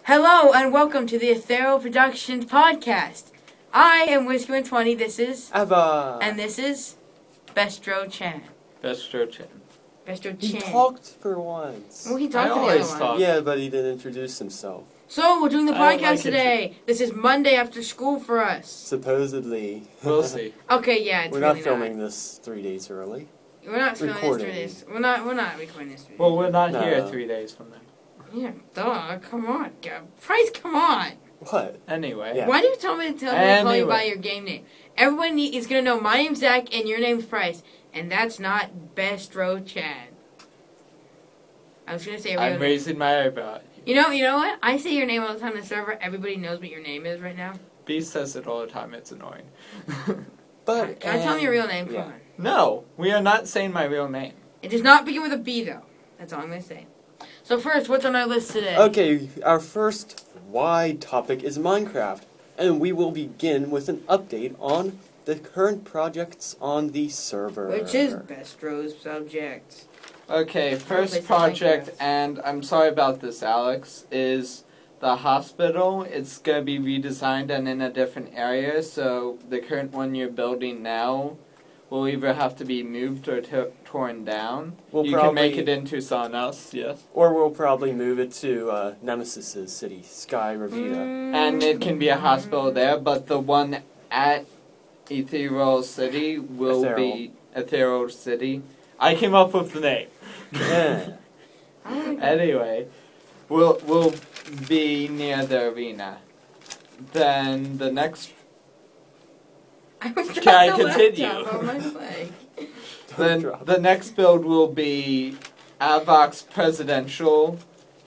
Hello and welcome to the Ethereal Productions podcast. I am Wizkid 20. This is Avooc. And this is Bestrochen. Bestrochen. He Bestrochen. talked for once. Well, he talked I to the always other talk. one. Yeah, but he didn't introduce himself. So we're doing the I don't podcast like it. today. This is Monday after school for us. Supposedly. We'll see. Okay, yeah, it's We're really not filming this 3 days early. We're not filming this recording. 3 days. We're not recording this 3 days. Well, we're not No. here 3 days from now. Yeah, duh. Come on, Price. Come on. What? Anyway. Yeah. Why do you tell me to call you by Anyway. your game name? Everyone is gonna know my name's Zach and your name's Price, and that's not Bestrochen. I was gonna say your real I'm name. raising my eyebrow. You know what? I say your name all the time on the server. Everybody knows what your name is right now. B says it all the time. It's annoying. But Can I tell me your real name? Come yeah. on. No, we are not saying my real name. It does not begin with a B, though. That's all I'm gonna say. So first, what's on our list today? Okay, our first wide topic is Minecraft, and we will begin with an update on the current projects on the server. Which is Bestro's subject. Okay, Place first in project, Minecraft. and I'm sorry about this, Alex, is the hospital. It's going to be redesigned and in a different area, so the current one you're building now will either have to be moved or torn down. We'll You probably, can make it into something else, yes. Or we'll probably move it to Nemesis's city, Sky Ravita. And it can be a hospital there, but the one at Ethereal City will be Ethereal City. I came up with the name. Yeah. Anyway, we'll be near the arena. Then the next I was Can I dropping the continue? laptop on my leg. then the next build will be Avooc's presidential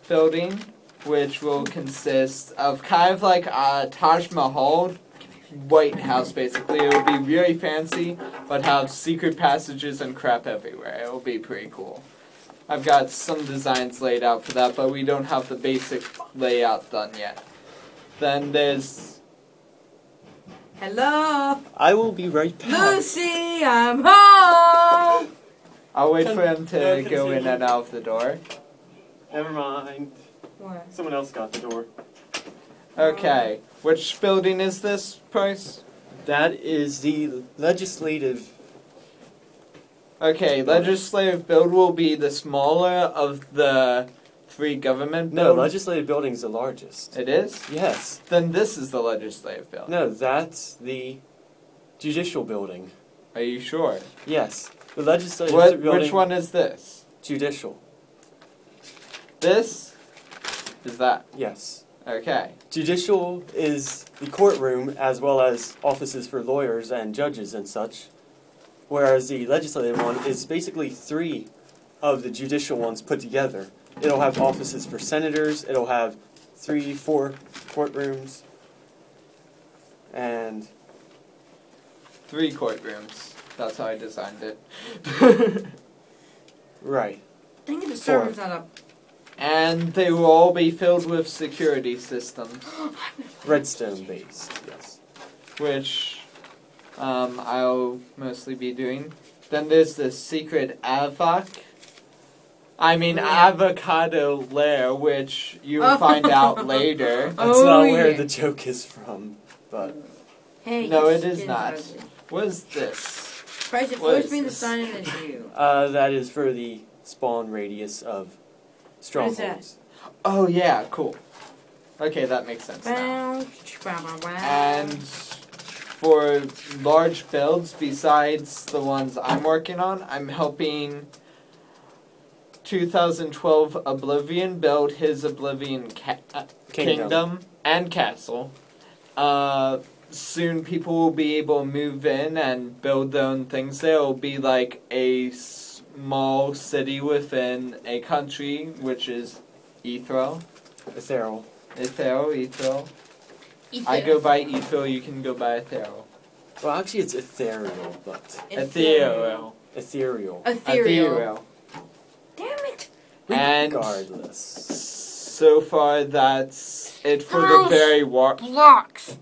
building, which will consist of kind of like a Taj Mahal White House, basically. It will be really fancy, but have secret passages and crap everywhere. It will be pretty cool. I've got some designs laid out for that, but we don't have the basic layout done yet. Then there's... Hello, I will be right back. Lucy. I'm home. I'll wait for him to No, go in continue. and out of the door. Never mind. What? Someone else got the door. Okay, which building is this, Price? That is the legislative. Okay, legislative build will be the smaller of the three government No, builds. legislative building is the largest. It is? Yes. Then this is the legislative build. No, that's the judicial building. Are you sure? Yes. The legislative building. Which one is this? Judicial. This is that. Yes. Okay. Judicial is the courtroom as well as offices for lawyers and judges and such. Whereas the legislative one is basically 3 of the judicial ones put together. It'll have offices for senators, it'll have 3, 4 courtrooms, and 3 courtrooms. That's how I designed it. right. Dang it, the server's not up. And they will all be filled with security systems, Redstone based, yes. which I'll mostly be doing. Then there's the secret Avooc. I mean, avocado lair, which you will find out later. That's not where the joke is from, but Hey, No, your it is skin's not. ugly. What is this? Price, it What forced is me to this? sign in as you. that is for the spawn radius of What is strongholds. Oh yeah, cool. Okay, that makes sense now. And for large builds, besides the ones I'm working on, I'm helping 2012 Oblivion build his Oblivion Kingdom and Castle. Soon people will be able to move in and build their own things there. It will be like a small city within a country, which is Ethereal. Ethereal. Ethereal. I go by Ethereal, you can go by Ethereal. Well, actually, it's ethereal, but Ethereal. ethereal. Ethereal. Damn it. And Regardless. so far, that's it for the very Blocks.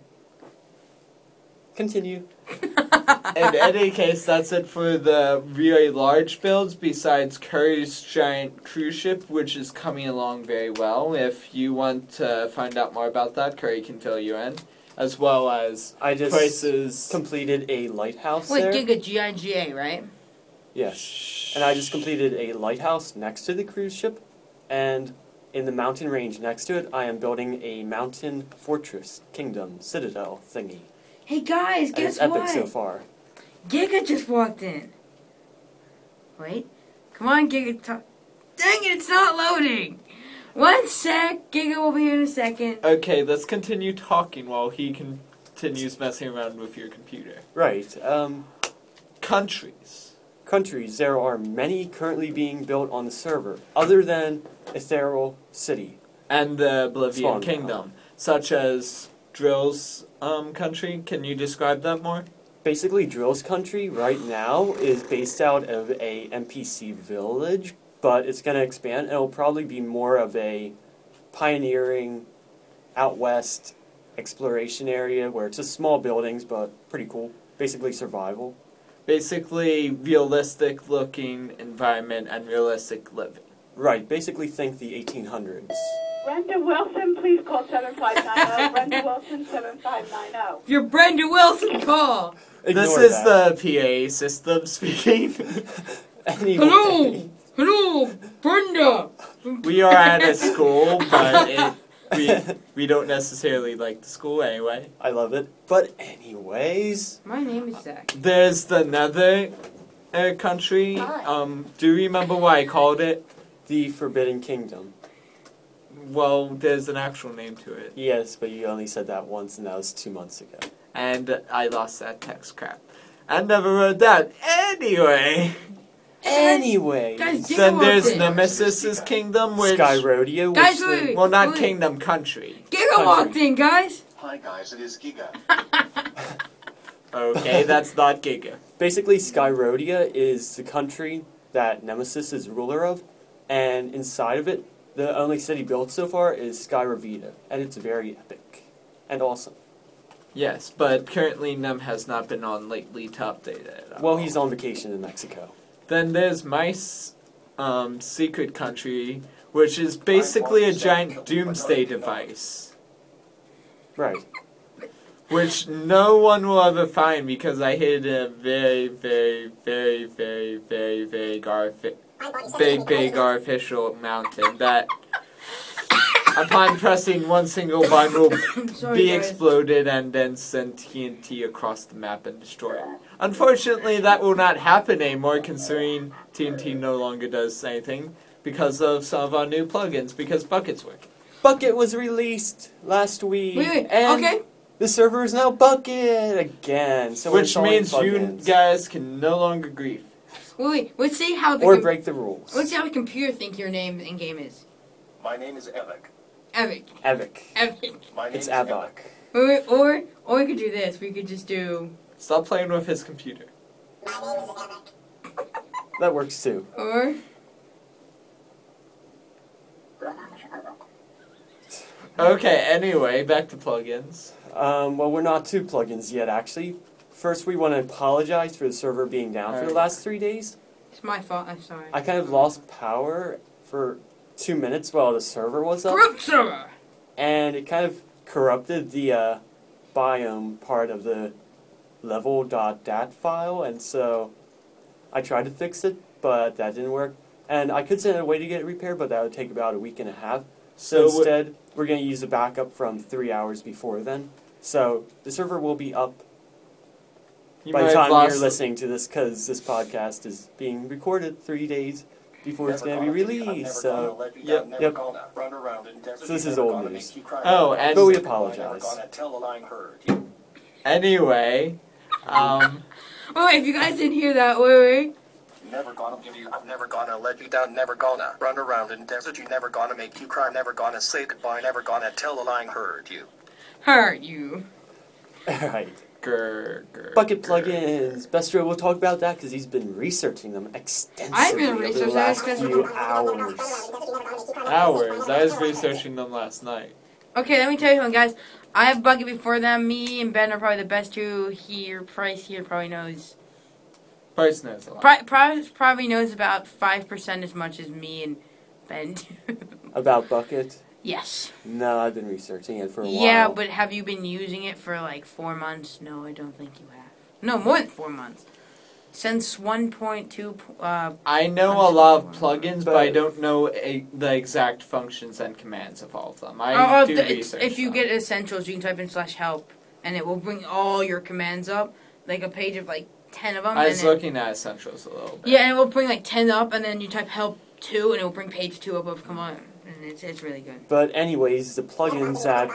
Continue. In any case, that's it for the really large builds, besides Curry's giant cruise ship, which is coming along very well. If you want to find out more about that, Curry can fill you in. As well as I just prices. completed a lighthouse Wait, there. Giga, G-I-G-A, right? Yes. And I just completed a lighthouse next to the cruise ship. And in the mountain range next to it, I am building a mountain fortress, kingdom, citadel thingy. Hey guys, And guess it's epic what? so far. Giga just walked in. Wait. Come on, Giga. Dang it, it's not loading. 1 sec. Giga will be here in a second. Okay, let's continue talking while he continues messing around with your computer. Right. Countries. Countries. There are many currently being built on the server, other than Ethereal City. And the Oblivion Spawn Kingdom. Such as Drill's country. Can you describe that more? Basically, Drill's country right now is based out of a NPC village, but it's going to expand, and it'll probably be more of a pioneering, out west exploration area where it's just small buildings, but pretty cool. Basically survival. Basically, realistic looking environment and realistic living. Right, basically think the 1800s. Brenda Wilson, please call 7590. Brenda Wilson, 7590. Your Brenda Wilson call. This is the PA system speaking. Anyway. Hello, Brenda. We are at a school, but we don't necessarily like the school anyway. I love it. But anyways, My name is Zach. There's the Nether country. Do you remember why I called it? the Forbidden Kingdom. Well, there's an actual name to it. Yes, but you only said that once, and that was 2 months ago. And I lost that text crap. I never wrote that. Anyway. Anyways, Guys, Then there's Giga walked in. Nemesis' kingdom, which... Sky Rodeo, which Guys, the- wait. Well, not kingdom, country. Giga walked in, guys. Hi guys, it is Giga. Okay, that's not Giga. basically Sky Rodeo is the country that Nemesis is ruler of, and inside of it, the only city built so far is Sky Ravita, and it's very epic and awesome. Yes, but currently Nem has not been on lately to update it. at Well, all. he's on vacation in Mexico. Then there's my secret country, which is basically a giant doomsday device, Right. which no one will ever find because I hid a very, very, very, very, very, very big artificial mountain that, upon pressing one single button, will Sorry, be guys. exploded and then send TNT across the map and destroy it. Unfortunately, that will not happen anymore, considering TNT no longer does anything because of some of our new plugins, because Bucket's working. Bucket was released last week, Wait, and okay. the server is now Bucket again. So we're Which installing means you plugins. guys can no longer grief. Wait, let's see how the or break the rules. let's see how the computer think your name in game is. My name is Avooc. Avooc. Avooc. Avooc. My name It's is Avooc. Or we could do this. We could just do Stop playing with his computer. That works too. or Okay, anyway, back to plugins. Well, we're not to plugins yet, actually. First, we want to apologize for the server being down for the Alright. last 3 days. it's my fault. I'm sorry. I kind of lost power for 2 minutes while the server was up, Corrupt server. and it kind of corrupted the biome part of the level.dat file, and so I tried to fix it, but that didn't work. And I could send a way to get it repaired, but that would take about a week and a half. So So instead, we're going to use a backup from 3 hours before then. So the server will be up you by might the have time lost you're listening to this, because this podcast is being recorded 3 days before it's going to be released. So, Yep. Yep. So this is old news. Oh, and but we apologize. anyway, Oh, if you guys didn't hear that, wait. Never gonna give you, I'm never gonna let you down, never gonna run around in desert, you never gonna make you cry, never gonna say goodbye, never gonna tell a lie, hurt you. Hurt you. Alright. grr. Bucket plugins. Bestro will talk about that because he's been researching them extensively I've been over the researching last that few hours. Hours. I was researching them last night. Okay, let me tell you something, guys. I have Bucket before them. Me and Ben are probably the best two here. Price here probably knows. Price knows a lot. Price probably knows about 5% as much as me and Ben do. About Bucket? Yes. No, I've been researching it for a while. Yeah, but have you been using it for like 4 months? No, I don't think you have. No, more than 4 months. Since 1.2. I know a lot of plugins, but I don't know the exact functions and commands of all of them. I do research. If you get essentials, you can type in /help, and it will bring all your commands up, like a page of like 10 of them. I was looking at essentials a little bit. Yeah, and it will bring like 10 up, and then you type help 2, and it will bring page 2 above command, and it's really good. But anyways, the plugins that.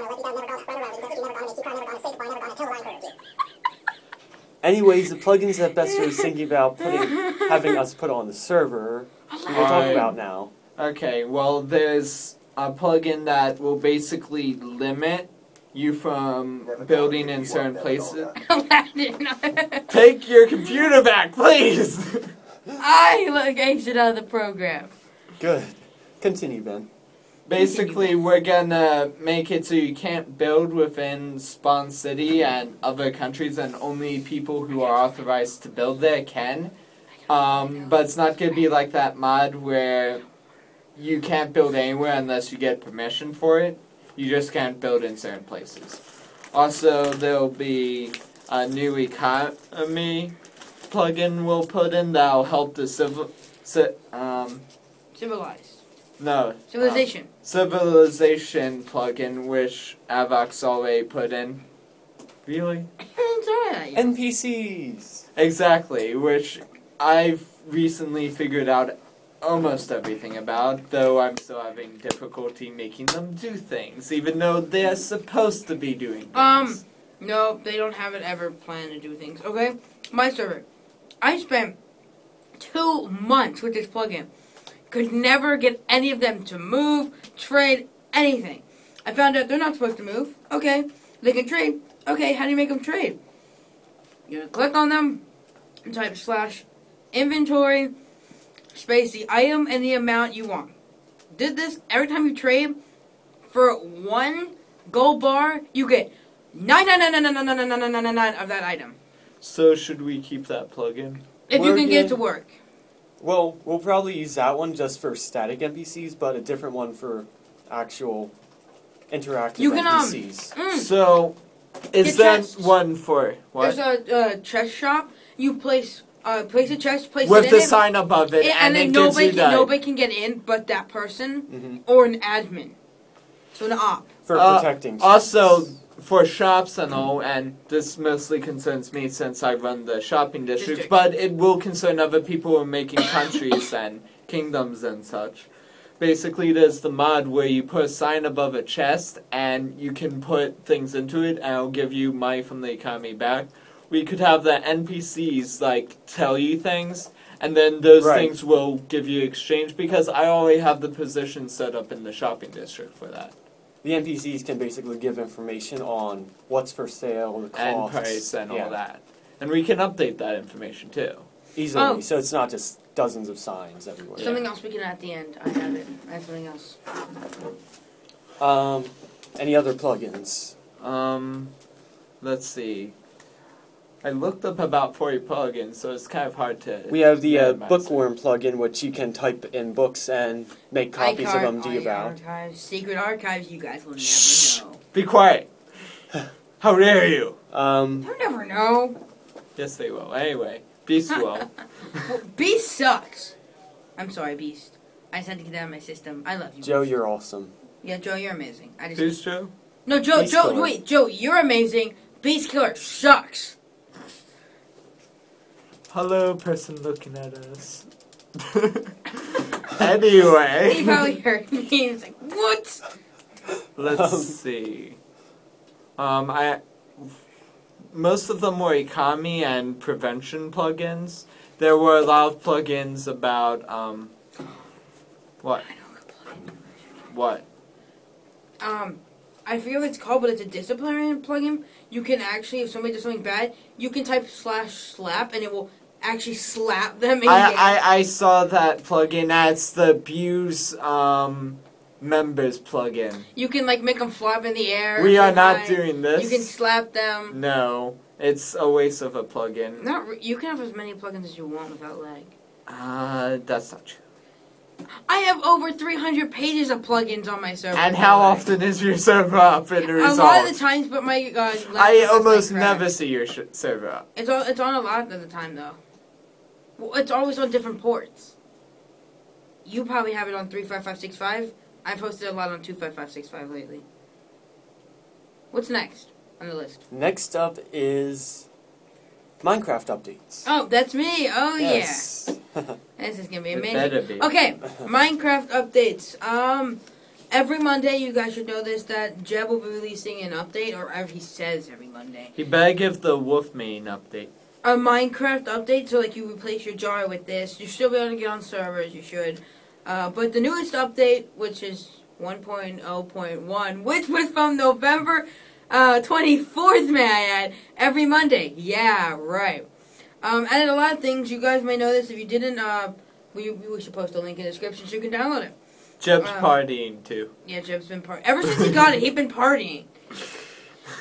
Anyways, the plugins that Bester is thinking about having us put on the server, we'll talk about now. Okay, well, there's a plugin that will basically limit you from building in certain places. Take your computer back, please! I exit out of the program. Good. Continue, Ben. Basically, we're gonna make it so you can't build within Spawn City and other countries, and only people who are authorized to build there can. But it's not gonna be like that mod where you can't build anywhere unless you get permission for it. You just can't build in certain places. Also, there'll be a new economy plugin we'll put in that'll help the civilized. No. Civilization. Civilization plugin, which Avooc already put in. Really? NPCs! Exactly, which I've recently figured out almost everything about, though I'm still having difficulty making them do things, even though they're supposed to be doing things. No, they don't have it ever planned to do things. Okay? My server. I spent 2 months with this plugin. Could never get any of them to move, trade, anything. I found out they're not supposed to move. Okay. They can trade. Okay, how do you make them trade? You're going to click on them and type /inventory space the item and the amount you want. Did this every time you trade for 1 gold bar, you get 9 of that item. So should we keep that plugin? If you can get it to work. Well, we'll probably use that one just for static NPCs, but a different one for actual interactive NPCs. So, is that one for what? There's a chest shop. You place a chest, place with it in the it, sign above it, and then it gives you that. nobody can get in but that person or an admin. So an op. For protecting chests. Also, for shops and all, and this mostly concerns me since I run the shopping district, but it will concern other people who are making countries and kingdoms and such. Basically, there's the mod where you put a sign above a chest, and you can put things into it, and it'll give you money from the economy back. We could have the NPCs, like, tell you things, and then those things will give you exchange, because I already have the position set up in the shopping district for that. The NPCs can basically give information on what's for sale, the costs, and price, and all that. And we can update that information, too. Easily, so it's not just dozens of signs everywhere. Something else we can add at the end. I have it. I have something else. Any other plugins? Let's see. I looked up about 40 plugins, so it's kind of hard to... We have the Bookworm plugin, which you can type in books and make copies of them to give out. Archives, secret archives, you guys will never know. Be quiet! How dare you! They'll never know. Yes, they will. Anyway, Beast will. Beast sucks. I'm sorry, Beast. I just had to get that out of my system. I love you. Joe, you're awesome. Yeah, Joe, you're amazing. Who's Joe? No, Joe, wait, Joe, you're amazing. Beast Killer sucks. Hello, person looking at us. Anyway. He probably heard me. He was like, what? Let's see. Most of them were economy and prevention plugins. There were a lot of plugins about, what? What? I forget what it's called, but it's a disciplinary plugin. You can actually, if somebody does something bad, you can type /slap and it will actually slap them in I saw that plugin. That's the abuse, members plugin. You can like make them flop in the air. We or are not something. doing this. You can slap them. No, it's a waste of a plugin. You can have as many plugins as you want without lag. That's not true. I have over 300 pages of plugins on my server. And how often is your server up in the results? A lot of the times, but my I almost never see your server up. It's on a lot of the time though. Well, it's always on different ports. You probably have it on 35565. I posted a lot on 25565 lately. What's next on the list? Next up is Minecraft updates. Oh, that's me. Oh Yes. yeah. This is gonna be It amazing. better be. Okay, Minecraft updates. Every Monday, you guys should know this, that Jeb will be releasing an update, or he says every Monday. He better give the Wolfmane update. A Minecraft update, so like you replace your jar with this. You should be able to get on servers, you should. But the newest update, which is 1.0.1, which was from November 24th, may I add, every Monday. Yeah, right. Added a lot of things. You guys may know this. If you didn't, we should post a link in the description so you can download it. Jeb's partying too. Yeah, Jeb's been partying. Ever since he got it, he's been partying.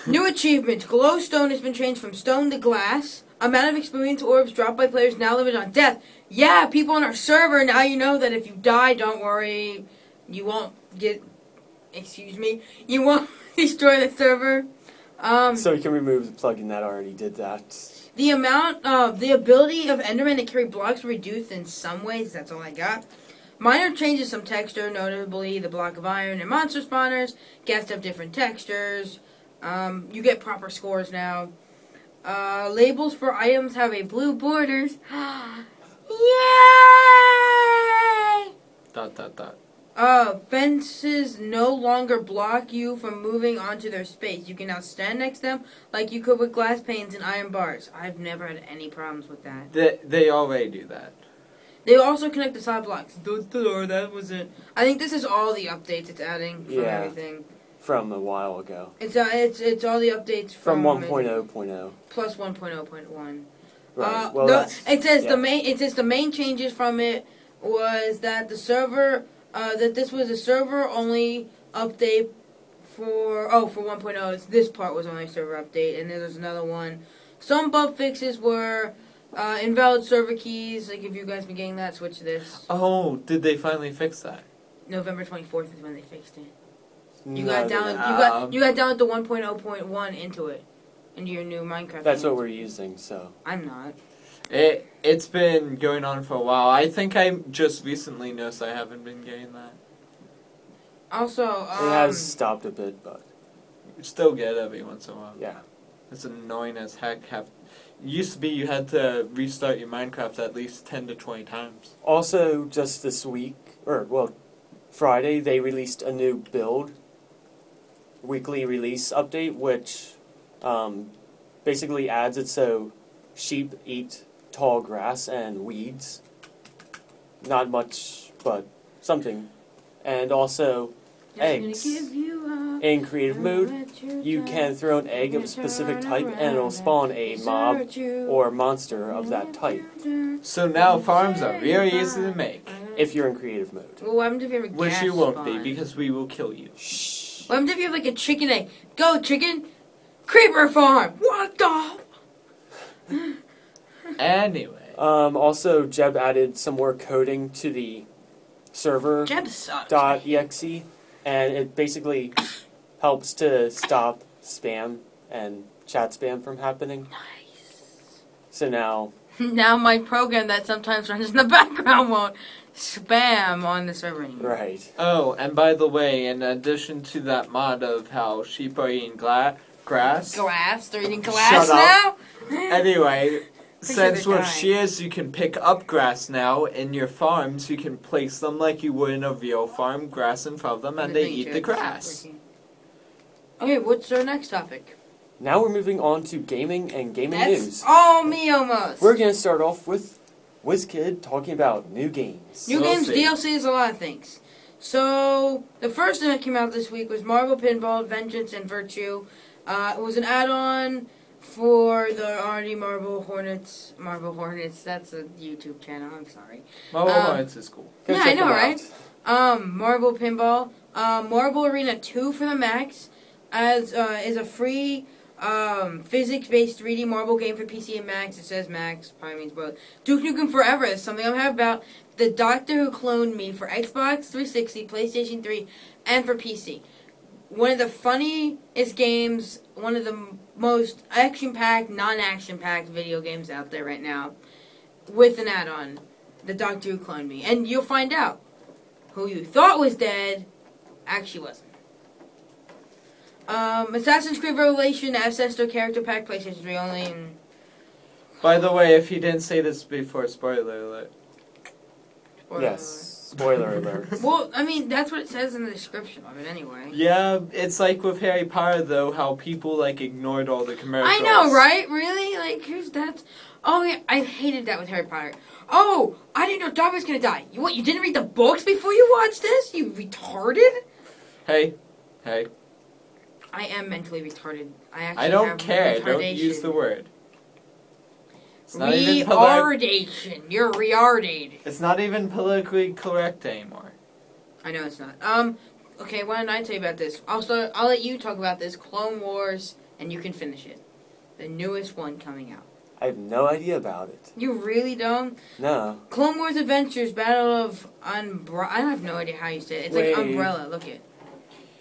New achievements. Glowstone has been changed from stone to glass. Amount of experience orbs dropped by players now limited on death. Yeah, people on our server, now you know that if you die, don't worry. You won't get... Excuse me. You won't destroy the server. So you can remove the plugin that already did that. The ability of Enderman to carry blocks reduced in some ways. That's all I got. Minor changes some texture, notably the block of iron and monster spawners. Guests have different textures. You get proper scores now. Labels for items have a blue borders. Yay! ... Fences no longer block you from moving onto their space. You can now stand next to them like you could with glass panes and iron bars. I've never had any problems with that. They already do that. They also connect the side blocks. That was it. I think this is all the updates it's adding from everything. From a while ago. It's all the updates from 1.0.0 plus 1.0.1. Right. Well, it says the main changes from it was that the server that this was a server only update for 1.0. This part was only a server update, and then there's another one. Some bug fixes were invalid server keys. Like if you guys been getting that, switch to this. Oh, did they finally fix that? November 24th is when they fixed it. You No, got they down. didn't. You got down to 1.0.1 into it, into your new Minecraft. That's what we're using. So I'm not. It's been going on for a while. I think I just recently noticed I haven't been getting that. Also, it has stopped a bit, but You still get it every once in a while. yeah. It's annoying as heck. Used to be you had to restart your Minecraft at least 10 to 20 times. Also, just this week, Friday, they released a new build, weekly release update, which basically adds it so sheep eat tall grass and weeds. Not much, but something. And also eggs. In creative mode, you can throw an egg of a specific type and it'll spawn a mob or monster of that type. So now farms are very easy to make. If you're in creative mode. Well, what happens if you have a Which gas you won't spawn? be, because we will kill you. Shh. What happens if you have like a chicken egg? Go chicken! Creeper farm! What the? Anyway. Also, Jeb added some more coding to the server Jeb sucks. .exe, and it basically helps to stop spam and chat spam from happening. Nice. So now... Now my program that sometimes runs in the background won't spam on the server anymore. Right. Oh, and by the way, in addition to that mod of how sheep are eating grass... Glass? They're eating glass Shut now? Anyway, since they're with dying. shears you can pick up grass now in your farms, you can place them like you would in a real farm, grass in front of them, and they eat the grass. Okay, what's our next topic? Now we're moving on to gaming and gaming news. all me almost. We're going to start off with Wizkid talking about new games. New We'll games, see. DLC is a lot of things. So, the first thing that came out this week was Marvel Pinball, Vengeance, and Virtue. It was an add-on for the already Marvel Hornets, that's a YouTube channel, I'm sorry. Marble Hornets is cool. Go Yeah, I check know, them right? out. Marvel Pinball, Marble Arena 2 for the Max, as is a free physics-based 3D marble game for PC and Max. It says Max, probably means both. Duke Nukem Forever is something I'm happy about. The Doctor Who Cloned Me for Xbox 360, PlayStation 3, and for PC. One of the funniest games, one of the most action-packed, non-action-packed video games out there right now, with an add-on, The Doctor Who Cloned Me. And you'll find out who you thought was dead actually wasn't. Assassin's Creed Revelation, Ancestor Character Pack, PlayStation 3 only. And By the way, if you didn't say this before, spoiler alert. Yes, spoiler alert. Well, I mean, that's what it says in the description of it anyway. Yeah, it's like with Harry Potter, though, how people, like, ignored all the commercials. I know, right? Really? Like, who's that? Oh, yeah, I hated that with Harry Potter. Oh, I didn't know Dobby was gonna die. What, you didn't read the books before you watched this? You retarded? Hey. I am mentally retarded. I don't have care. retardation. Don't use the word. It's not Retardation. You're retarded. It's not even politically correct anymore. I know it's not. Okay, why don't I tell you about this? I'll let you talk about this. Clone Wars, and you can finish it. The newest one coming out. I have no idea about it. You really don't? No. Clone Wars Adventures, Battle of Umbrella. I have no idea how you say it. It's like Umbrella. Look it.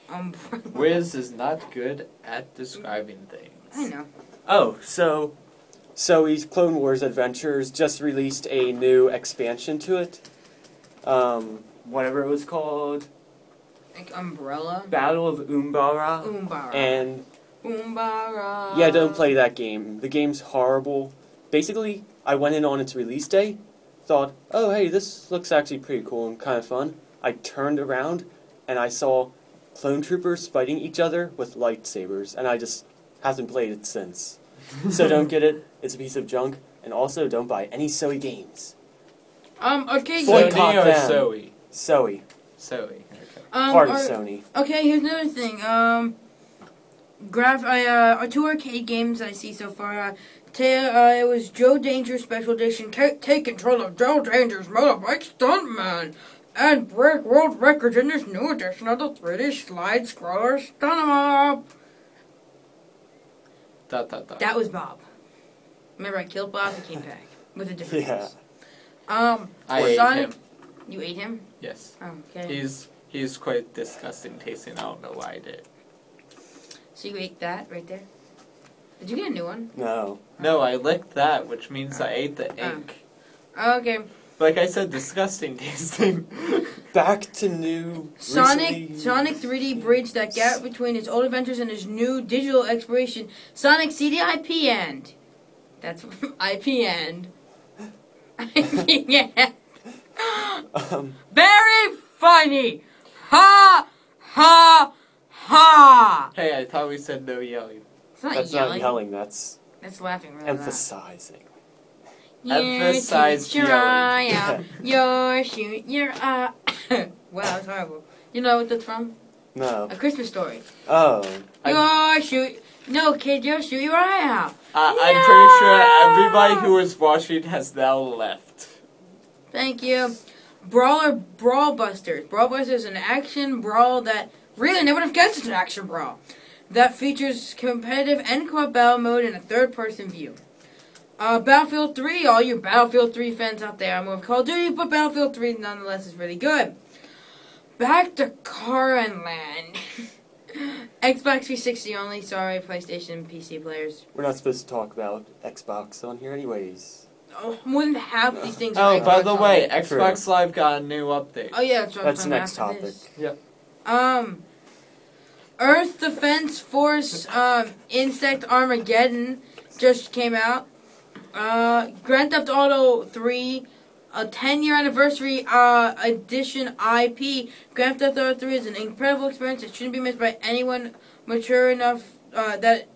Umbrella. Wiz is not good at describing things. I know. Oh, so he's Clone Wars Adventures just released a new expansion to it. Whatever it was called. Like Umbrella? Battle of Umbara. Umbara. And Umbara. yeah, don't play that game. The game's horrible. Basically, I went in on its release day, thought, oh hey, this looks actually pretty cool and kind of fun. I turned around and I saw clone troopers fighting each other with lightsabers, and I just haven't played it since. So don't get it. It's a piece of junk. And also, don't buy any Zoe games. Okay. Boycott Sony or them. Zoe? Zoe. Zoe. Okay. Part of Sony. Okay, here's another thing. Two arcade games I see so far. It was Joe Danger Special Edition. Take control of Joe Danger's motorbike stuntman and break world records in this new edition of the 3D slide scroller stunt 'em up. That was Bob. Remember, I killed Bob and came back with a different face. I ate him. You ate him? Yes. Oh, okay. He's quite disgusting tasting. I don't know why I did. So you ate that right there? Did you get a new one? No. No, I licked that, which means I ate the ink. Okay. Like I said, disgusting tasting. Back to new. Sonic 3D bridged that gap between his old adventures and his new digital exploration. Sonic CD IP End. That's IP End. IP End. Very funny. Ha ha ha. Hey, I thought we said no yelling. It's not That's yelling. not yelling. That's Laughing really emphasizing. Emphasize your yelling. eye out. Your shoot your eye. Wow, that's horrible. You know what that's from? No. A Christmas Story. Oh. Your shoot. No, kid, you'll shoot your eye out. I'm pretty sure everybody who was watching has now left. Thank you. Brawl Busters. Brawl Busters is an action brawl that really no one have guessed it's an action brawl. That features competitive and co-op battle mode in a third-person view. Battlefield 3, all you Battlefield 3 fans out there. I'm more of Call of Duty, but Battlefield 3 nonetheless is really good. Back to Car and Land. Xbox 360 only, sorry, PlayStation, PC players. We're not supposed to talk about Xbox on here anyways. Oh, more than half of these things are Oh, Xbox by the way, only. Xbox Live got a new update. Oh yeah, that's what That's I'm the talking next about after topic. this. Earth Defense Force Insect Armageddon just came out. Grand Theft Auto 3, a 10-year anniversary edition IP. Grand Theft Auto 3 is an incredible experience that shouldn't be missed by anyone mature enough that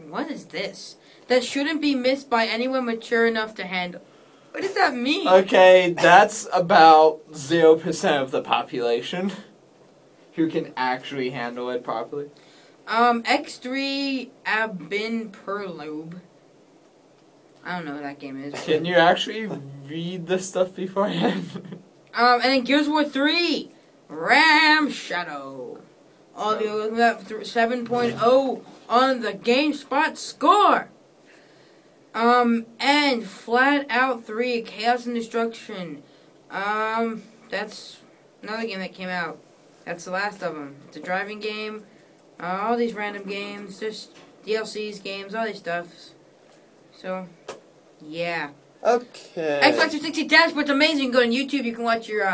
what is this? That shouldn't be missed by anyone mature enough to handle. What does that mean? Okay, that's about 0% of the population who can actually handle it properly. X3 Abin Perlobe. I don't know what that game is. Can you actually read the stuff beforehand? And then Gears of War 3. Ram Shadow. Audio looking up 7.0 on the GameSpot score. And Flat Out 3 Chaos and Destruction. That's another game that came out. That's the last of them. It's a driving game. All these random games, just DLCs, games, all these stuff. So, yeah. Okay. Xbox 360 dashboard's amazing. You can go on YouTube. You can watch your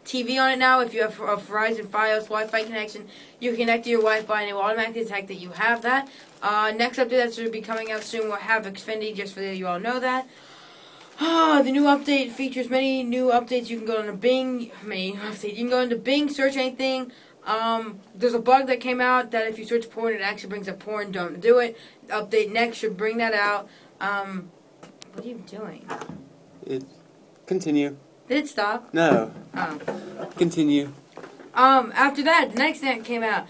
TV on it now. If you have a Verizon Fios Wi-Fi connection, you connect to your Wi-Fi and it will automatically detect that you have that. Next update that should be coming out soon will have Xfinity, just for you all know that. The new update features many new updates. You can go into Bing. You can go into Bing, search anything. There's a bug that came out that if you search porn, it actually brings up porn. Don't do it. Update next should bring that out. What are you doing? Continue. Did it stop? No. Oh. Continue. After that, the next thing that came out,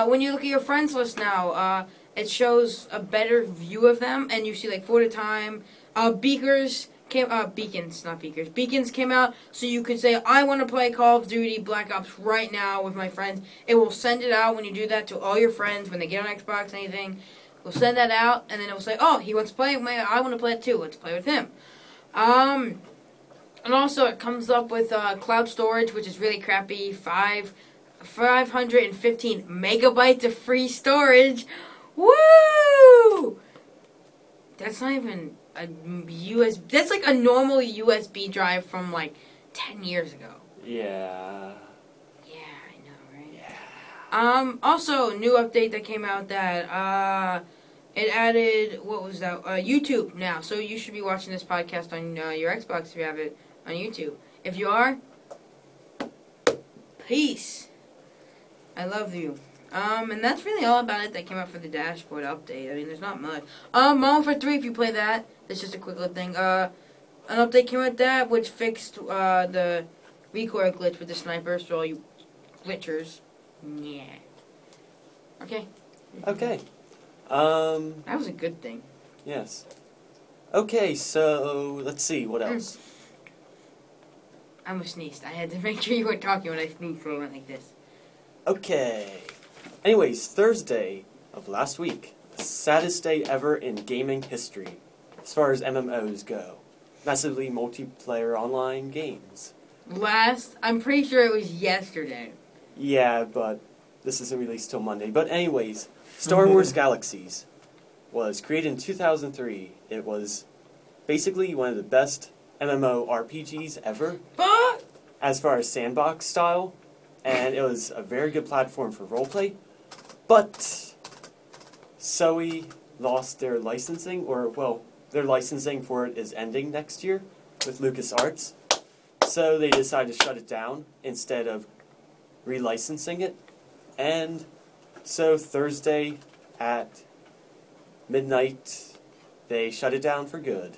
when you look at your friends list now, it shows a better view of them, and you see like 4 at a time. Beacons came out, so you can say, I want to play Call of Duty Black Ops right now with my friends. It will send it out when you do that to all your friends when they get on Xbox, anything. We'll send that out, and then it will say, oh, he wants to play, I want to play it too, let's play with him. And also it comes up with cloud storage, which is really crappy, 515 megabytes of free storage. Woo! That's not even a USB. That's like a normal USB drive from like 10 years ago. Yeah. Yeah, I know, right? Yeah. Also, new update that came out that it added, what was that? YouTube now. So you should be watching this podcast on your Xbox if you have it on YouTube. If you are, peace. I love you. And that's really all about it that came out for the dashboard update. I mean, there's not much. Modern Warfare 3, if you play that, that's just a quick little thing. An update came out with that, which fixed the recoil glitch with the snipers, so all you glitchers. Yeah. Okay. Okay. That was a good thing. Yes. Okay, so let's see, what else? I almost sneezed. I had to make sure you weren't talking when I sneezed, so I went like this. Okay. Anyways, Thursday of last week, the saddest day ever in gaming history, as far as MMOs go. Massively multiplayer online games. I'm pretty sure it was yesterday. Yeah, but this isn't released till Monday. But anyways, Star Wars Galaxies was created in 2003. It was basically one of the best MMORPGs ever, as far as sandbox style, and it was a very good platform for roleplay. But Zoe lost their licensing, their licensing for it is ending next year with LucasArts. So they decided to shut it down instead of relicensing it. And so Thursday at midnight, they shut it down for good.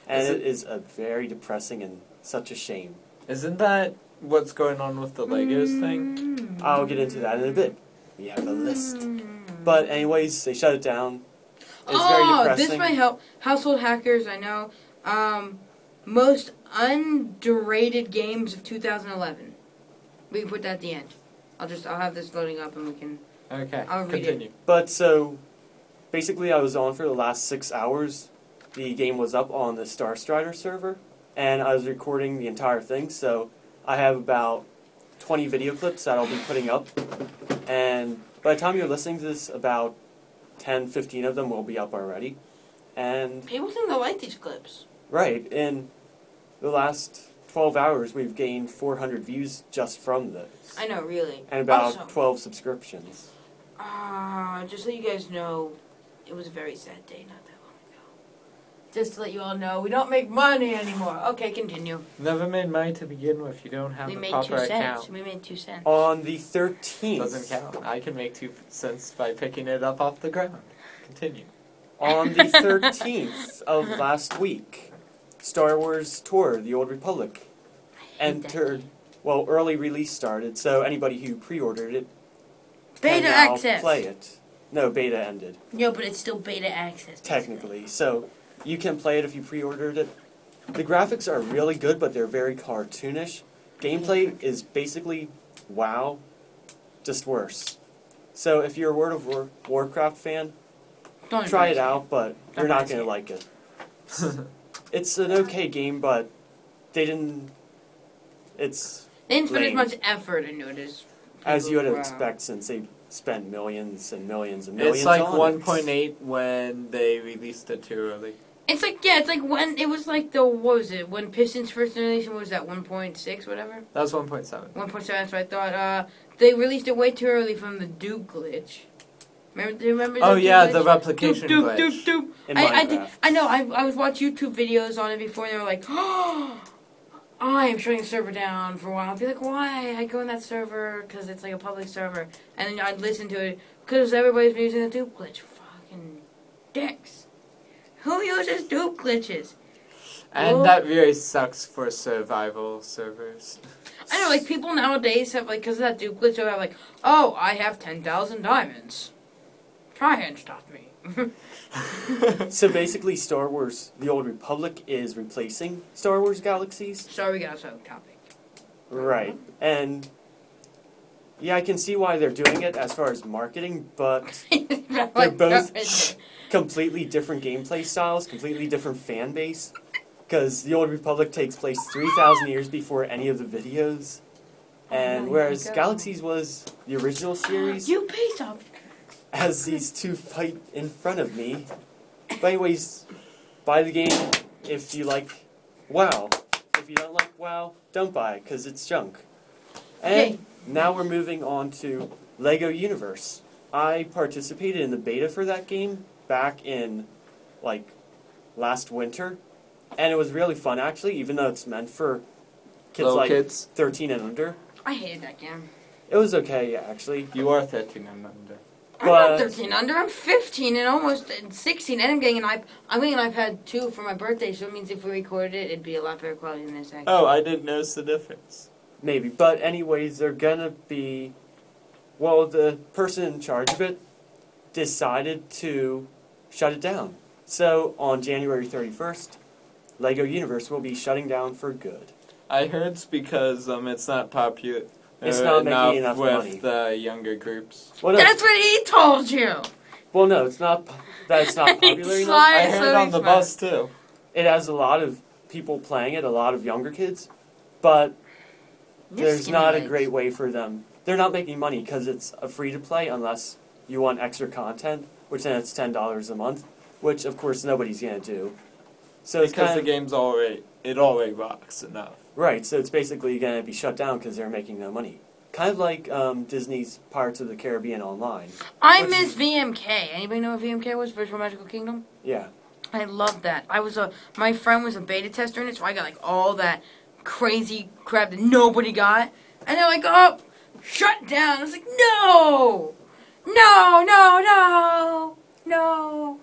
And it is a very depressing and such a shame. Isn't that what's going on with the Legos thing? I'll get into that in a bit. We have a list. But anyways, they shut it down. It's very depressing. This might help. Household Hackers, I know. Most underrated games of 2011. We can put that at the end. I'll have this loading up and we can... Okay, I'll read continue. it. But so, basically I was on for the last 6 hours. The game was up on the Star Strider server, and I was recording the entire thing, so I have about 20 video clips that I'll be putting up. And by the time you're listening to this, about 10, 15 of them will be up already. And people seem to like these clips. Right, in the last 12 hours, we've gained 400 views just from those. I know, really. And about also, 12 subscriptions. Just so you guys know, it was a very sad day not that long ago. Just to let you all know, we don't make money anymore. Okay, continue. Never made money to begin with. You don't have we the made proper 2 cents. account. We made 2 cents. On the 13th. Doesn't count. I can make 2 cents by picking it up off the ground. Continue. On the 13th of last week, Star Wars Tour, The Old Republic, entered, early release started, so anybody who pre-ordered it can beta now access. play it. No, beta ended. No, but it's still beta access. Technically, so you can play it if you pre-ordered it. The graphics are really good, but they're very cartoonish. Gameplay is basically WoW, just worse. So if you're a World of Warcraft fan, Don't try it embarrass me. out, but you're not going to like it. It's an okay game, but they didn't... It's They didn't spend as lame. much effort into it as you would WoW. expect, since they spent millions and millions and millions It's like on it. 1.8 when they released it too early. It's like, yeah, it's like when it was like the, what was it, when Pistons first released, what was that, 1.6, whatever? That was 1.7. 1.7, that's what I thought. They released it way too early from the Duke glitch. Do you remember Oh the yeah, Duke the glitch? replication Doop, glitch. doop, doop, doop. In I Minecraft. was watching YouTube videos on it before, and they were like, oh, I am shutting the server down for a while. I'd be like, why? I go in that server because it's like a public server, and then I'd listen to it because everybody's been using the dupe glitch. Fucking dicks. Who uses dupe glitches? And Well, that really sucks for survival servers. I know, like people nowadays have like, because of that dupe glitch, they'll have like, oh, I have 10,000 diamonds. Try and stop me. So basically, Star Wars: The Old Republic is replacing Star Wars Galaxies. Sorry, we got us off topic. Right. And yeah, I can see why they're doing it as far as marketing, but they're both completely different gameplay styles, completely different fan base. Because The Old Republic takes place 3,000 years before any of the videos. And my whereas God. Galaxies was the original series, You piece of. as these two fight in front of me. But anyways, buy the game if you like WoW. If you don't like WoW, don't buy it, because it's junk. And Okay. now we're moving on to LEGO Universe. I participated in the beta for that game back in, like, last winter. And it was really fun, actually, even though it's meant for kids Little like kids. 13 and under. I hated that game. It was okay, actually. You are 13 and under. I'm But- not 13 under. I'm 15 and almost 16, and I'm getting an iPad 2 for my birthday. So it means if we recorded it, it'd be a lot better quality than this. Actually. Oh, I didn't notice the difference. Maybe. But anyways, they're gonna be... Well, the person in charge of it decided to shut it down. So, on January 31st, LEGO Universe will be shutting down for good. I heard it's because it's not popular. It's not making enough with money. the younger groups. Well, no, That's what he told you. well, no, it's not that it's not popular enough. Slide- I heard so on the smart. bus too. It has a lot of people playing it, a lot of younger kids, but there's not a great way for them. They're not making money because it's a free-to-play unless you want extra content, which then it's $10 a month, which, of course, nobody's going to do. So it's Because kind the of... game's already rocks enough. Right, so it's basically going to be shut down because they're making no money. Kind of like Disney's Pirates of the Caribbean Online. I Which miss is- VMK. Anybody know what VMK was? Virtual Magical Kingdom? Yeah. I loved that. My friend was a beta tester in it, so I got like all that crazy crap that nobody got. And they're like, oh, shut down. I was like, no! No, no, no! No.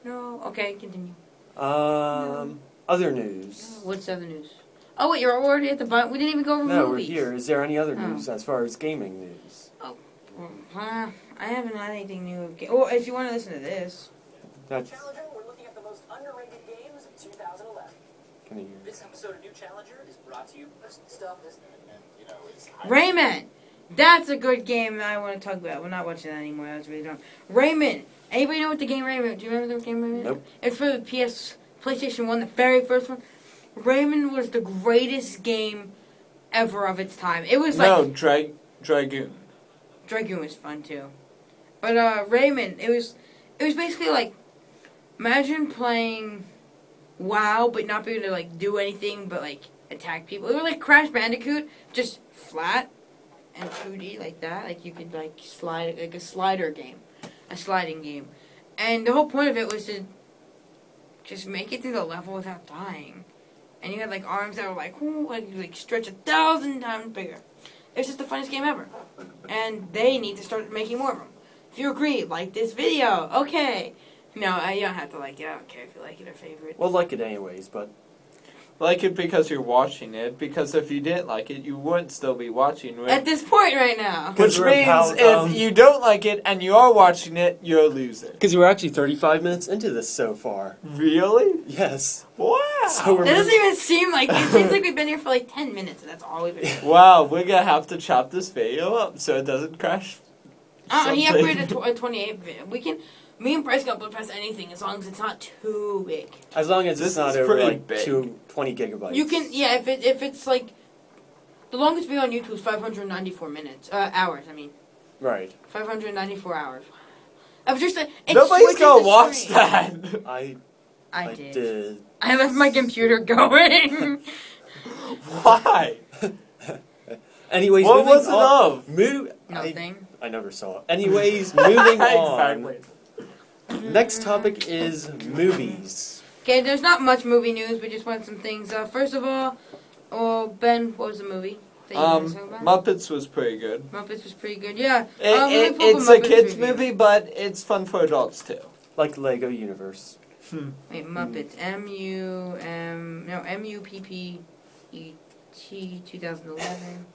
No. Okay, continue. Other news. What's the other news? Oh, wait, you're already at the button. We didn't even go over No, we're movies. here. Is there any other Oh. news as far as gaming news? I haven't had anything new. Oh, if you want to listen to this. That's... Challenger, we're looking at the most underrated games of 2011. Can you hear? This episode of New Challenger is brought to you by stuff that's Rayman! That's a good game that I want to talk about. We're not watching that anymore. That was really dumb. Rayman! Anybody know what the game Rayman? Do you remember the game Rayman? Nope. It's for the PlayStation 1, the very first one. Rayman was the greatest game ever of its time. It was like... No, Dragoon. Dragoon was fun too. But Rayman, it was basically like, imagine playing WoW but not being able to like do anything but like attack people. It was like Crash Bandicoot, just flat and 2D like that. Like you could like slide, like a slider game, a sliding game. And the whole point of it was to just make it through the level without dying. And you had like arms that were like, ooh, like stretch 1,000 times bigger. It's just the funnest game ever. And they need to start making more of them. If you agree, like this video. Okay. No, you don't have to like it. I don't care if you like it or favorite. Well, like it anyways, but... like it because you're watching it, because if you didn't like it, you wouldn't still be watching it. At this point right now. Which means if you don't like it and you are watching it, you're a loser. Because we're actually 35 minutes into this so far. Really? Yes. Wow. So That doesn't even seem like it. Seems like we've been here for like 10 minutes, and that's all we've been here. Wow, we're gonna have to chop this video up so it doesn't crash. He upgraded to a 28 video. We can. Me and Bryce can press anything as long as it's not too big. As long as This it's not is over pretty like big. 20 gigabytes. You can, yeah. If it's like the longest video on YouTube is 594 minutes, hours. I mean, Right. 594 hours. I've just it Nobody's switches gonna the watch screen. that. I did. did. I left my computer going. Why? Anyways, What moving was it on. of? Nothing. I never saw it. Anyways, moving on. Exactly. Next topic is movies. Okay, there's not much movie news. We just want some things. First of all, Ben, what was the movie that you wanted to talk about? Muppets was pretty good. Muppets was pretty good. Yeah. It's a kids movie, but it's fun for adults too. Like Lego Universe. Wait, Muppets. MUPPET 2011.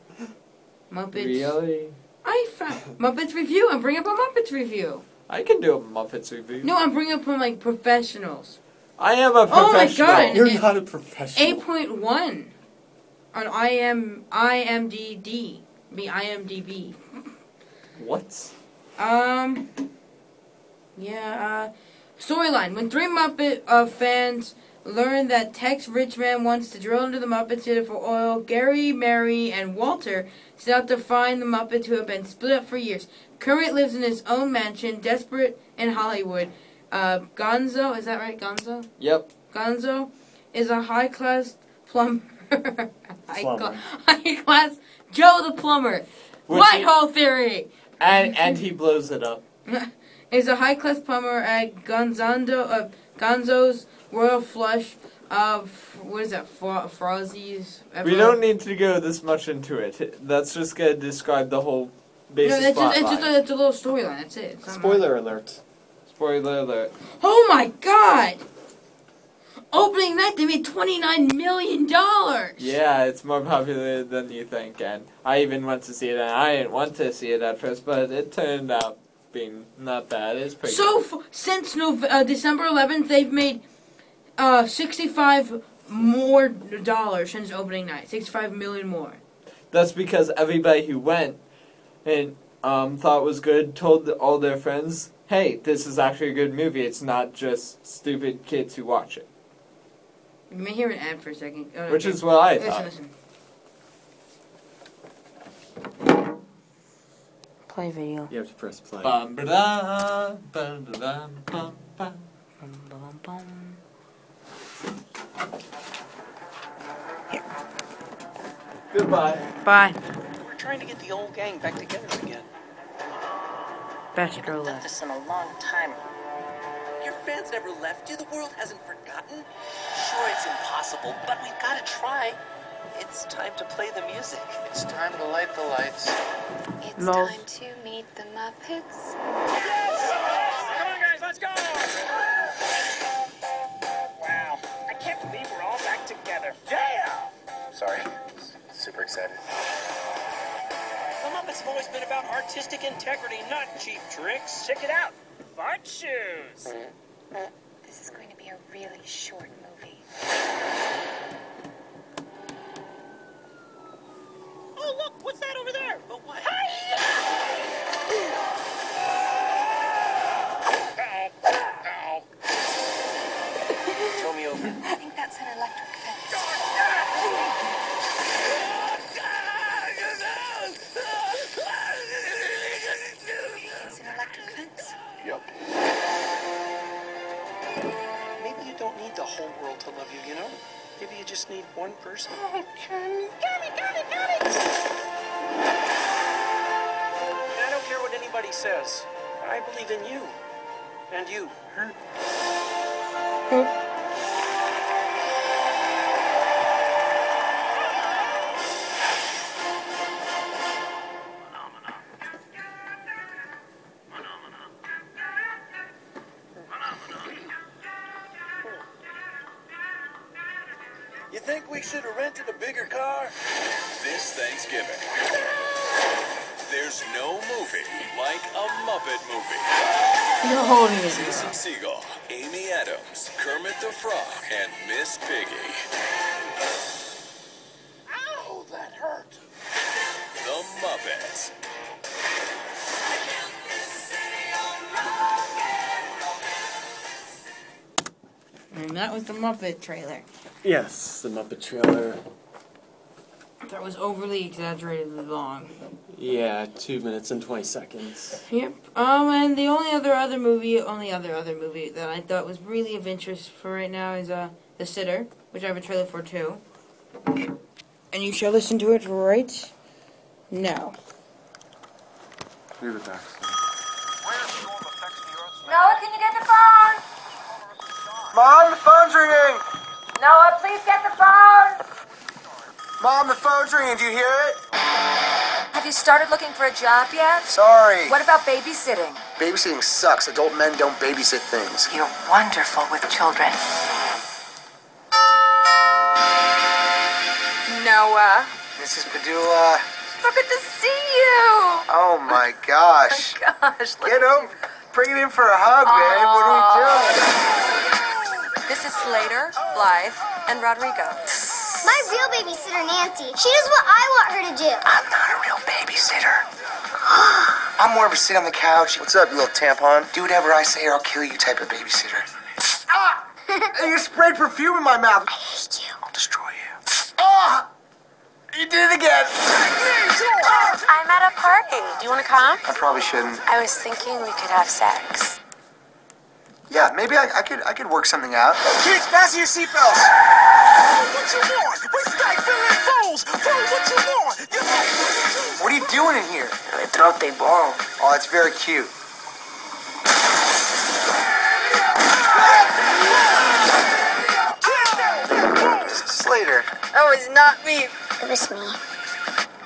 Muppets. Really? I found Muppets review. I'm bringing up a Muppets review. I can do a Muppets review. No, I'm bringing up from like professionals. I am a Oh my professional. God. You're not a professional. 8.1 on IMDb. IMDb. What? Storyline. When three Muppet fans learn that Tex Richman wants to drill into the Muppets Theater for oil, Gary, Mary, and Walter set out to find the Muppets who have been split up for years. Kermit lives in his own mansion, desperate in Hollywood. Gonzo, is that right, Gonzo? Yep. Gonzo is a high-class plumber. Plumber. High-class Joe the plumber. Whitehall theory. And he blows it up. Is a high-class plumber at Gonzo's Royal Flush of, what is that, Frozzies? We don't need to go this much into it. That's just going to describe the whole basic No, plot it's a little storyline, that's it. It's not Spoiler alert. Spoiler alert. Oh my god! Opening night, they made $29 million! Yeah, it's more popular than you think, and I even went to see it, and I didn't want to see it at first, but it turned out being not bad. It's pretty good. Since December 11th, they've made $65 more dollars since opening night. $65 million more. That's because everybody who went and thought it was good told all their friends, hey, this is actually a good movie. It's not just stupid kids who watch it. You may hear an ad for a second. Oh, Which okay. is what I thought. Listen. Play video. You have to press play. Bum, ba-da, ba-da-da, bum, bum. Bum, bum, bum. Goodbye. Bye. We're trying to get the old gang back together again. Bestrochen. Done this in a long time. Your fans never left you. The world hasn't forgotten. Sure, it's impossible, but we've got to try. It's time to play the music. It's time to light the lights. It's Love. time to meet the Muppets. Come on, guys, let's go! Wow, I can't believe we're all back together. Yeah! Sorry, super excited. The Muppets have always been about artistic integrity, not cheap tricks. Check it out, fart shoes. This is going to be a really short movie. Oh, look, what's that over there? But what? Ow. Throw me over. I think that's an electric fence. It's an electric fence. Yep. Maybe you don't need the whole world to love you, you know? Maybe you just need one person. Got it! And I don't care what anybody says. I believe in you. And you, her. You think think we should have rented a bigger car? This Thanksgiving, there's no movie like a Muppet movie. You're holding it. Jason Segel, Amy Adams, Kermit the Frog, and Miss Piggy. Ow, that hurt. The Muppets. And that was the Muppet trailer. Yes, the Muppet trailer. That was overly exaggeratedly long. Yeah, 2 minutes and 20 seconds. Yep. And the only other movie that I thought was really of interest for right now is The Sitter, which I have a trailer for too. And you shall listen to it right now. Leave it there. Noah, can you get the phone? Mom, the phone's ringing! Noah, please get the phone! Mom, the phone's ringing. Do you hear it? Have you started looking for a job yet? Sorry. What about babysitting? Babysitting sucks. Adult men don't babysit things. You're wonderful with children. Noah. Mrs. Padula. So good to see you. Oh my gosh. Oh my gosh. Get over. Bring it in for a hug, babe. What are we doing? This is Slater, Blythe, and Rodrigo. My real babysitter, Nancy. She does what I want her to do. I'm not a real babysitter. I'm more of a sit on the couch. What's up, you little tampon? Do whatever I say or I'll kill you type of babysitter. Ah! You sprayed perfume in my mouth. I hate you. I'll destroy you. Ah! You did it again. I'm at a party. Do you want to come? I probably shouldn't. I was thinking we could have sex. Yeah, maybe I could work something out. Kids, fasten your seatbelts. What you want? We stack filling fools. Fool, what you want? What are you doing in here? Le trote bon. Oh, that's very cute. Slater. That was not me. It was me.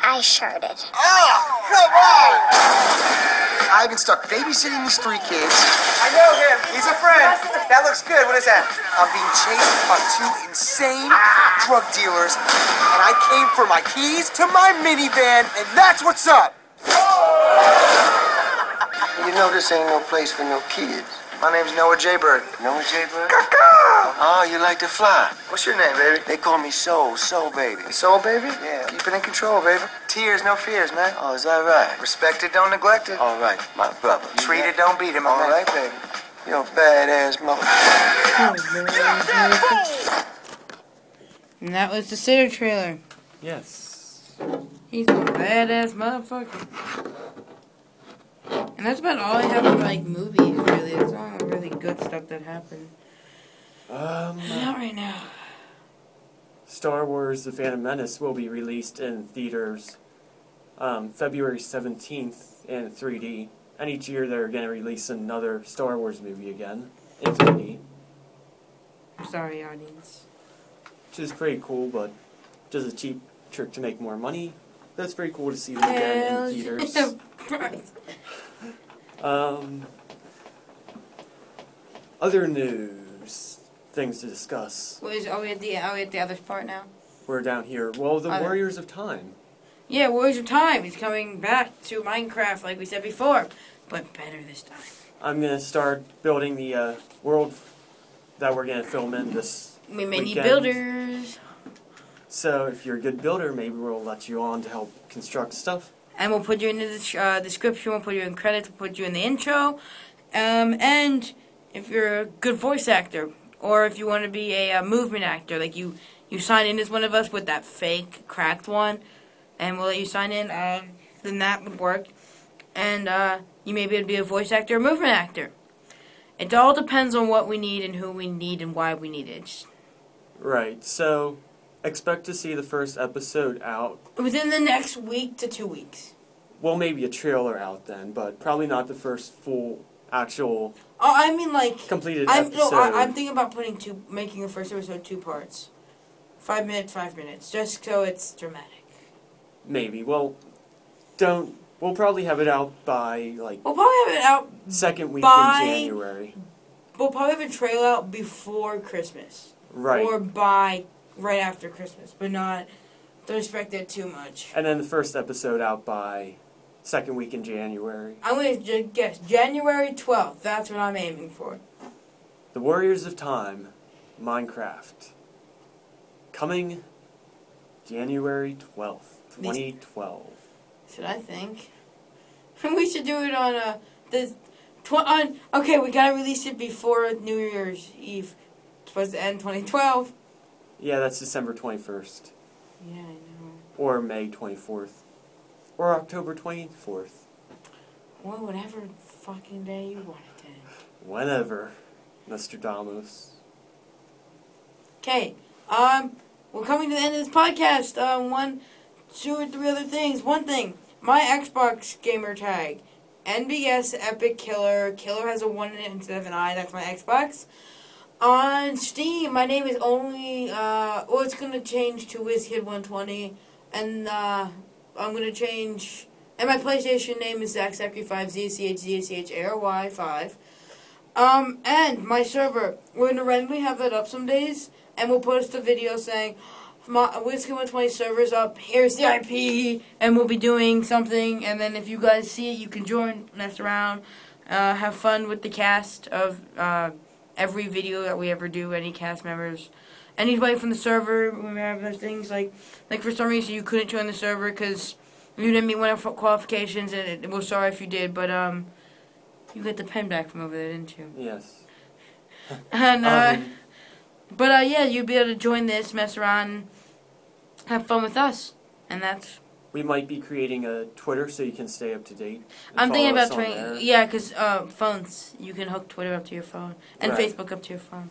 I sharded. Oh, come on! I've been stuck babysitting these 3 kids. I know him. He's a friend. That looks good. What is that? I'm being chased by 2 insane drug dealers, and I came for my keys to my minivan, and that's what's up. You know this ain't no place for no kids. My name's Noah Jaybird. Noah Jaybird? Oh, you like to fly. What's your name, baby? They call me Soul Baby. Soul Baby? Yeah. Keep it in control, baby. Tears, no fears, man. Oh, is that right? Respect it, don't neglect it. All right, my brother. Treat it, don't beat him. All right, baby. You're a badass mother. And that was the Sitter trailer. Yes. He's a badass motherfucker. And that's about all I have for, like, movies, really. It's all really good stuff that happened. Not right now. Star Wars The Phantom Menace will be released in theaters February 17th in 3D. And each year they're going to release another Star Wars movie again in 3D. Sorry, audience. Which is pretty cool, but just a cheap trick to make more money. That's pretty cool to see them again in theaters. Other news, things to discuss. Are we at the other part now? We're down here. Well, the Warriors of Time. Yeah, Warriors of Time is coming back to Minecraft, like we said before, but better this time. I'm gonna start building the world that we're gonna film in this We may need weekend. builders. So if you're a good builder, maybe we'll let you on to help construct stuff. And we'll put you in the description, we'll put you in credits, we'll put you in the intro. And if you're a good voice actor, or if you want to be a movement actor, like you sign in as one of us with that fake, cracked one, and we'll let you sign in, then that would work. And you may be able to be a voice actor or movement actor. It all depends on what we need and who we need and why we need it. Right, so expect to see the first episode out within the next week to 2 weeks. Well, maybe a trailer out then, but probably not the first full actual. Oh, I mean like completed episode. I'm thinking about making the first episode 2 parts, 5 minutes, just so it's dramatic. Maybe. Well, we'll probably have it out by like. We'll probably have it out second week in January. We'll probably have a trailer out before Christmas. Right. Or by right after Christmas, but not to respect it too much. And then the first episode out by second week in January. I'm going to guess January 12th. That's what I'm aiming for. The Warriors of Time, Minecraft. Coming January 12th, 2012. Should I think? We should do it on okay, we gotta release it before New Year's Eve. It's supposed to end 2012. Yeah, that's December 21st. Yeah, I know. Or May 24th. Or October 24th. Well, whatever fucking day you want it to. Whenever, Nostradamus. Okay, we're coming to the end of this podcast. 1, 2, or 3 other things. One thing, my Xbox gamer tag, NBS Epic Killer. Killer has a 1 in it instead of an I. That's my Xbox. On Steam, my name is only, it's going to change to Wizkid 120. And, I'm going to change, and my PlayStation name is ZachZachary5, ZachZachary5. And my server, we're going to randomly have that up some days, and we'll post a video saying, Wizkid 120 server's up, here's the IP, and we'll be doing something, and then if you guys see it, you can join, mess around, have fun with the cast of, every video that we ever do, any cast members, anybody from the server. We have those things like for some reason you couldn't join the server because you didn't meet one of our qualifications, and we're sorry if you did, but you got the pen back from over there, didn't you? Yes. And yeah, you'd be able to join this, mess around, have fun with us, and that's. We might be creating a Twitter so you can stay up to date. I'm thinking about Twitter. Yeah, because phones, you can hook Twitter up to your phone and right. Facebook up to your phone.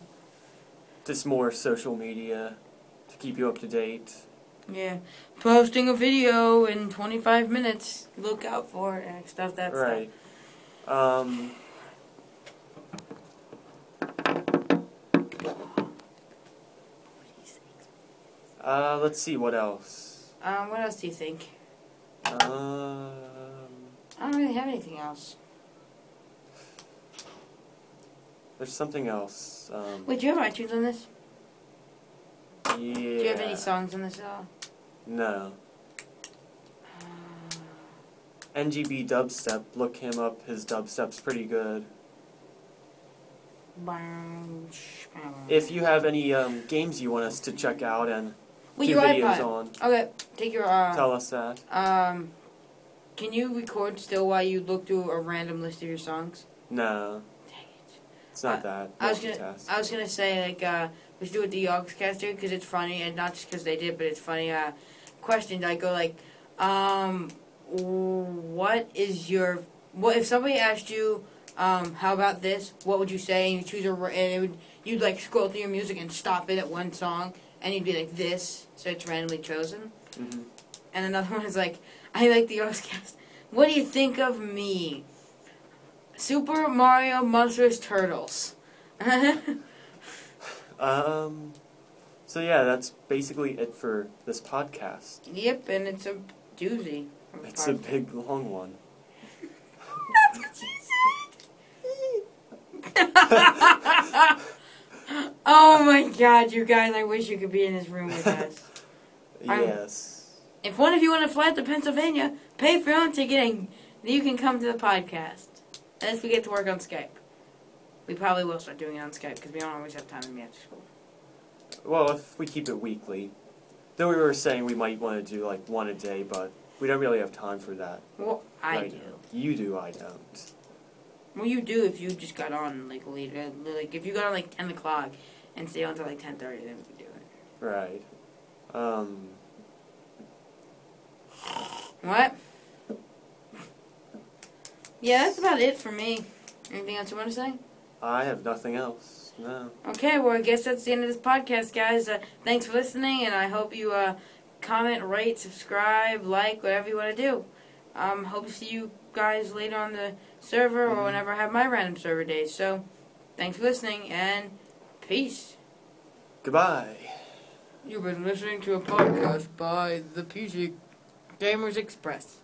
Just more social media to keep you up to date. Yeah, posting a video in 25 minutes. Look out for it and stuff. That's right. Let's see what else. What else do you think? I don't really have anything else. There's something else. Wait, do you have iTunes on this? Yeah. Do you have any songs on this at all? No. NGB Dubstep, look him up. His dubstep's pretty good. If you have any games you want us to check out and with do your videos iPod. on, okay, take your tell us that. Can you record still while you look through a random list of your songs? No. Dang it. It's not that. I was gonna say like we should do it the Yogscaster because it's funny, and not just because they did, but it's funny. Questions I go like, what if somebody asked you, how about this? What would you say? And you choose you'd like scroll through your music and stop it at one song, and you'd be like this, so it's randomly chosen. Mm-hmm. And another one is like, I like the Yogscast. What do you think of me? Super Mario Monsters Turtles. So yeah, that's basically it for this podcast. Yep, and it's a doozy. It's a big, long one. That's what you said. Oh my god, you guys, I wish you could be in this room with us. Yes. If one of you want to fly to Pennsylvania, pay for your own ticket and you can come to the podcast. Unless we get to work on Skype. We probably will start doing it on Skype because we don't always have time to meet after school. Well, if we keep it weekly. Though we were saying we might want to do like one a day, but we don't really have time for that. Well, I do. You do, I don't. Well, you do if you just got on like later. Like if you got on like 10 o'clock and stay on until like 10:30, then we could do it. Right. What? Yeah, that's about it for me. Anything else you want to say? I have nothing else. No. Okay, well, I guess that's the end of this podcast, guys. Thanks for listening, and I hope you comment, rate, subscribe, like, whatever you want to do. Hope to see you guys later on the server or whenever I have my random server days. So, thanks for listening, and peace. Goodbye. You've been listening to a podcast by the PC Gamers Express.